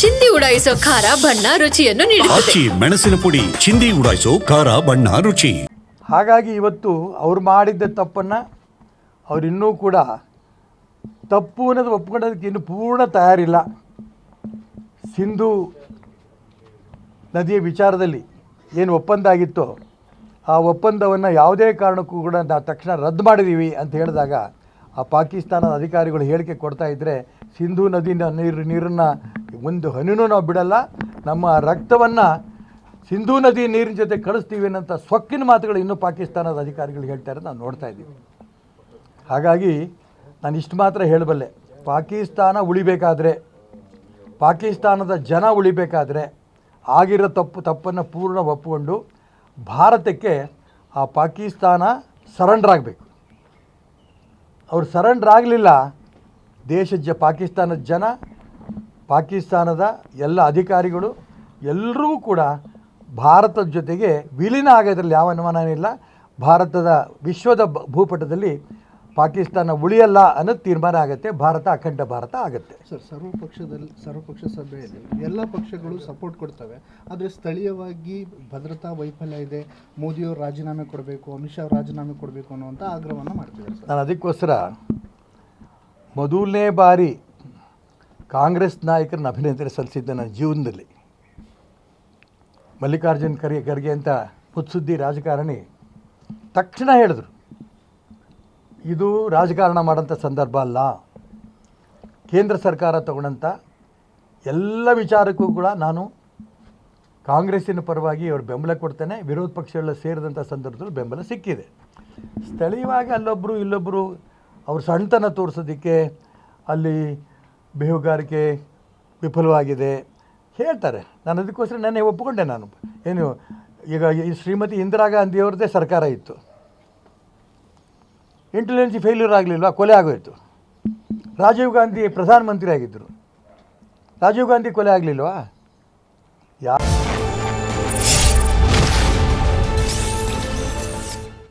ಚಿಂದಿ ಉಡಾಯಿಸೋ ಖಾರ ಬಣ್ಣ ರುಚಿಯನ್ನು ನೀಡುತ್ತದೆ. ಮೆಣಸಿನ ಪುಡಿ ಚಿಂದಿ ಉಡಾಯಿಸೋ ಖಾರ ಬಣ್ಣ ರುಚಿ. ಹಾಗಾಗಿ ಇವತ್ತು ಅವ್ರು ಮಾಡಿದ್ದ ತಪ್ಪನ್ನು ಅವರಿನ್ನೂ ಕೂಡ ತಪ್ಪು ಅನ್ನೋದು ಒಪ್ಕೊಳ್ಳೋದಕ್ಕೆ ಇನ್ನೂ ಪೂರ್ಣ ತಯಾರಿಲ್ಲ. ಸಿಂಧು ನದಿಯ ವಿಚಾರದಲ್ಲಿ ಏನು ಒಪ್ಪಂದ ಆಗಿತ್ತೋ ಆ ಒಪ್ಪಂದವನ್ನು ಯಾವುದೇ ಕಾರಣಕ್ಕೂ ಕೂಡ ನಾವು ತಕ್ಷಣ ರದ್ದು ಮಾಡಿದ್ದೀವಿ ಅಂತ ಹೇಳಿದಾಗ ಆ ಪಾಕಿಸ್ತಾನದ ಅಧಿಕಾರಿಗಳು ಹೇಳಿಕೆ ಕೊಡ್ತಾ ಇದ್ದರೆ ಸಿಂಧು ನದಿಯಿಂದ ನೀರನ್ನು ಒಂದು ಹನಿನೂ ನಾವು ಬಿಡಲ್ಲ, ನಮ್ಮ ರಕ್ತವನ್ನು ಸಿಂಧೂ ನದಿ ನೀರಿನ ಜೊತೆ ಕಳಿಸ್ತೀವಿ ಅನ್ನೋಂಥ ಸೊಕ್ಕಿನ ಮಾತುಗಳು ಇನ್ನೂ ಪಾಕಿಸ್ತಾನದ ಅಧಿಕಾರಿಗಳು ಹೇಳ್ತಾರೆ, ನಾವು ನೋಡ್ತಾ ಇದ್ದೀವಿ. ಹಾಗಾಗಿ ನಾನು ಇಷ್ಟು ಮಾತ್ರ ಹೇಳಬಲ್ಲೆ, ಪಾಕಿಸ್ತಾನ ಉಳಿಬೇಕಾದ್ರೆ, ಪಾಕಿಸ್ತಾನದ ಜನ ಉಳಿಬೇಕಾದ್ರೆ ಆಗಿರೋ ತಪ್ಪನ್ನು ಪೂರ್ಣ ಒಪ್ಪಿಕೊಂಡು ಭಾರತಕ್ಕೆ ಆ ಪಾಕಿಸ್ತಾನ ಸರೆಂಡರ್ ಆಗಬೇಕು. ಅವ್ರು ಸರೆಂಡರ್ ಆಗಲಿಲ್ಲ, ಪಾಕಿಸ್ತಾನದ ಜನ, ಪಾಕಿಸ್ತಾನದ ಎಲ್ಲ ಅಧಿಕಾರಿಗಳು ಎಲ್ಲರೂ ಕೂಡ ಭಾರತದ ಜೊತೆಗೆ ವಿಲೀನ ಆಗೋದ್ರಲ್ಲಿ ಯಾವ ಅನುಮಾನವಿಲ್ಲ. ಭಾರತದ ವಿಶ್ವದ ಭೂಪಟದಲ್ಲಿ ಪಾಕಿಸ್ತಾನ ಉಳಿಯಲ್ಲ ಅನ್ನೋದು ತೀರ್ಮಾನ ಆಗುತ್ತೆ. ಭಾರತ ಅಖಂಡ ಭಾರತ ಆಗುತ್ತೆ. ಸರ್, ಸರ್ವಪಕ್ಷ ಸಭೆಯಲ್ಲಿ ಎಲ್ಲ ಪಕ್ಷಗಳು ಸಪೋರ್ಟ್ ಕೊಡ್ತವೆ, ಆದರೆ ಸ್ಥಳೀಯವಾಗಿ ಭದ್ರತಾ ವೈಫಲ್ಯ ಇದೆ, ಮೋದಿಯವರು ರಾಜೀನಾಮೆ ಕೊಡಬೇಕು, ಅಮಿತ್ ಶಾ ರಾಜೀನಾಮೆ ಕೊಡಬೇಕು ಅನ್ನುವಂಥ ಆಗ್ರಹವನ್ನು ಮಾಡ್ತಿದ್ದಾರೆ ಸರ್. ನಾನು ಅದಕ್ಕೋಸ್ಕರ ಮೊದಲನೇ ಬಾರಿ ಕಾಂಗ್ರೆಸ್ ನಾಯಕರನ್ನ ಅಭಿನಂದನೆ ಸಲ್ಲಿಸಿದ್ದೆ ನನ್ನ ಜೀವನದಲ್ಲಿ. ಮಲ್ಲಿಕಾರ್ಜುನ್ ಖರ್ಗೆ ಅಂತ ಮುತ್ಸುದ್ದಿ ರಾಜಕಾರಣಿ ತಕ್ಷಣ ಹೇಳಿದ್ರು, ಇದು ರಾಜಕಾರಣ ಮಾಡೋಂಥ ಸಂದರ್ಭ ಅಲ್ಲ, ಕೇಂದ್ರ ಸರ್ಕಾರ ತಗೊಂಡಂಥ ಎಲ್ಲ ವಿಚಾರಕ್ಕೂ ಕೂಡ ನಾನು ಕಾಂಗ್ರೆಸ್ಸಿನ ಪರವಾಗಿ ಅವ್ರು ಬೆಂಬಲ ಕೊಡ್ತೇನೆ, ವಿರೋಧ ಪಕ್ಷಗಳ ಸೇರಿದಂಥ ಸಂದರ್ಭದಲ್ಲಿ ಬೆಂಬಲ ಸಿಕ್ಕಿದೆ. ಸ್ಥಳೀಯವಾಗಿ ಅಲ್ಲೊಬ್ಬರು ಇಲ್ಲೊಬ್ಬರು ಅವ್ರ ಸಣ್ಣತನ ತೋರಿಸೋದಕ್ಕೆ ಅಲ್ಲಿ ಬೇಹುಗಾರಿಕೆ ವಿಫಲವಾಗಿದೆ ಹೇಳ್ತಾರೆ. ನಾನು ಅದಕ್ಕೋಸ್ಕರ ನೆನ್ನೆ ಒಪ್ಪಿಕೊಂಡೆ. ನಾನು ಏನು ಈಗ ಈ ಶ್ರೀಮತಿ ಇಂದಿರಾ ಗಾಂಧಿಯವ್ರದ್ದೇ ಸರ್ಕಾರ ಇತ್ತು, ಇಂಟೆಲಿಜೆನ್ಸಿ ಫೇಲ್ಯೂರ್ ಆಗಲಿಲ್ವಾ, ಕೊಲೆ ಆಗೋಯಿತು. ರಾಜೀವ್ ಗಾಂಧಿ ಪ್ರಧಾನಮಂತ್ರಿ ಆಗಿದ್ದರು, ರಾಜೀವ್ ಗಾಂಧಿ ಕೊಲೆ ಆಗಲಿಲ್ವಾ,